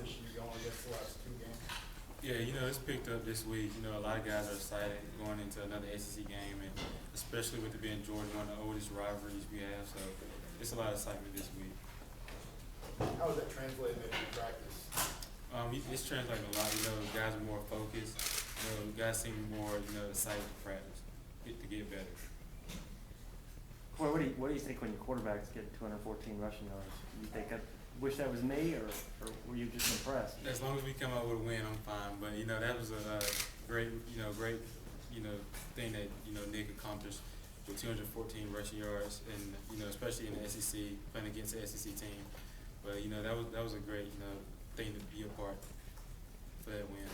competition you're going against the last 2 games? Yeah, it's picked up this week. A lot of guys are excited going into another SEC game, and especially with it being Georgia, one of the oldest rivalries we have. So it's a lot of excitement this week. How is that translated into practice? It's translating a lot. Guys are more focused. Guys seem more, excited to practice, to get better. Corey, what do you think when your quarterback's getting 214 rushing yards? You think I wish that was me, or were you just impressed? As long as we come out with a win, I'm fine. But that was a great thing that Nick accomplished with 214 rushing yards, and especially in the SEC, playing against the SEC team. But that was a great thing to be a part for that win.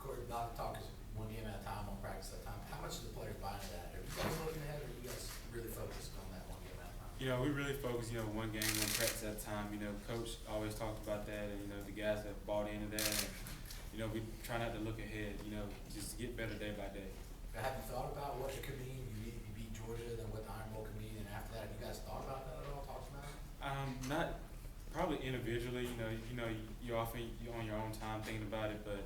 Corey, not talk is one game at a time on practice at a time. How much do the players buy into that? Are you guys looking ahead, or are you guys really focused on that one game at a time? We really focus, one game, one practice at a time. Coach always talked about that, and the guys have bought into that. And, we try not to look ahead. Just get better day by day. Have you thought about what it could mean? You beat Georgia, then what the Iron Bowl could mean, and after that, have you guys thought about that at all? Talked about it? Not probably individually. You're often on your own time thinking about it, but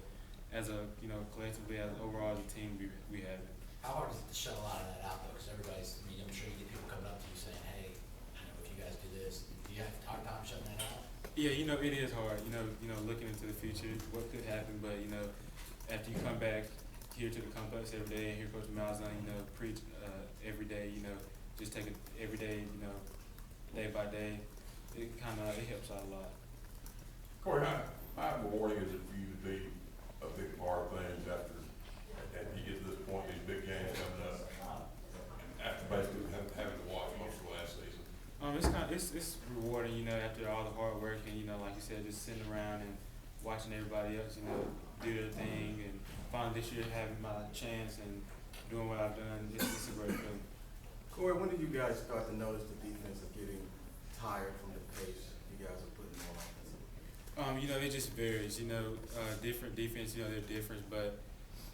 as a collectively, as overall as a team, we have it. How hard is it to shut a lot of that out though? Because everybody's, I'm sure you get people coming up to you saying, hey, if you guys do this, do you have a hard time shutting that out? Yeah, it is hard. Looking into the future, what could happen, but after you come back here to the complex every day and hear Coach Malzahn, preach every day, just take it every day, day by day. It helps out a lot. Corey, how rewarding is it for you to be a big part of things after you get to this point, these big games coming up, after basically having to watch most of the last season? It's rewarding, after all the hard work and like you said, just sitting around and watching everybody else, do their thing, and finally this year having my chance and doing what I've done. It's a great feeling. Corey, when did you guys start to notice the defense is getting tired from the pace you guys are putting on offense? It just varies. Different defense. They're different, but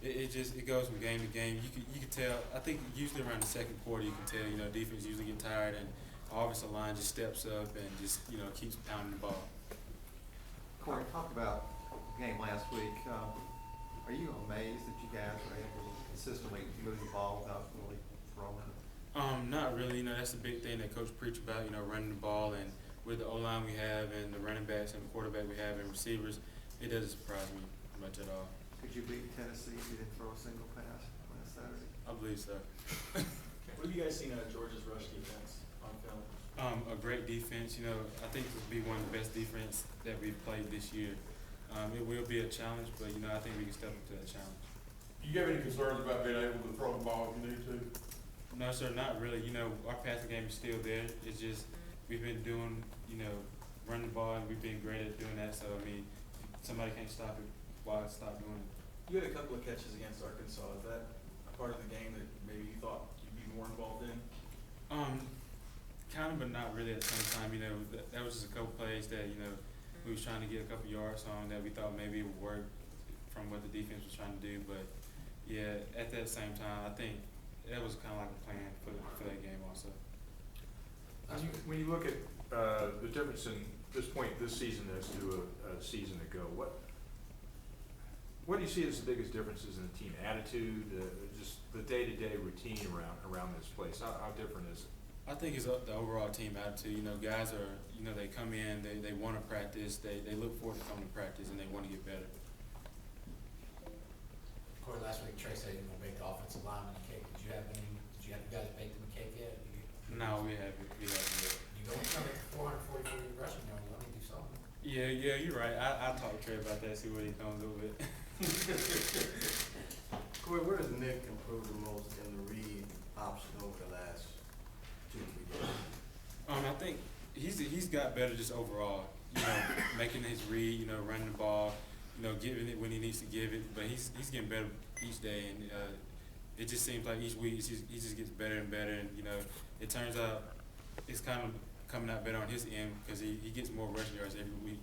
it goes from game to game. You can tell. I think usually around the second quarter you can tell. Defense usually get tired, and offensive line just steps up and just keeps pounding the ball. Corey, talk about the game last week. Are you amazed that you guys were able to consistently move the ball without really throwing it? Not really. That's the big thing that Coach preached about. Running the ball, and with the O-line we have and the running backs and the quarterback we have and receivers, it doesn't surprise me much at all. Could you beat Tennessee if you didn't throw a single pass last Saturday? I believe so. What have you guys seen out of Georgia's rush defense on film? A great defense. I think this will be one of the best defense that we've played this year. It will be a challenge, but I think we can step up to that challenge. Do you have any concerns about being able to throw the ball if you need to? No, sir, not really. Our passing game is still there. It's just we've been doing, running the ball, and we've been great at doing that. So somebody can't stop it. Why stop doing it? You had a couple of catches against Arkansas. Is that a part of the game that maybe you thought you'd be more involved in? Kind of, but not really at the same time. That was just a couple plays that we was trying to get a couple yards on that we thought maybe it would work from what the defense was trying to do. But yeah, at that same time, I think that was kind of like a plan for that game also. When you look at the difference in this point this season as to a season ago, what do you see as the biggest differences in the team attitude, just the day-to-day routine around this place? How different is it? I think it's the overall team attitude. Guys are, they come in, they want to practice, they look forward to coming to practice, and they want to get better. Corey, last week Trey said he was going to bake the offensive lineman a cake. Did you guys bake them a cake yet? No, we haven't yet. You go make 444 rushing yards. Let me do something. Yeah, you're right. I'll talk to Trey about that, see what he comes up with. Corey, where does Nick improve the most in the read option over the last 2-3 games? I think he's got better just overall. Making his read, running the ball, giving it when he needs to give it. But he's getting better each day, and it just seems like each week he just gets better and better. And it turns out it's kind of coming out better on his end because he gets more rushing yards every week.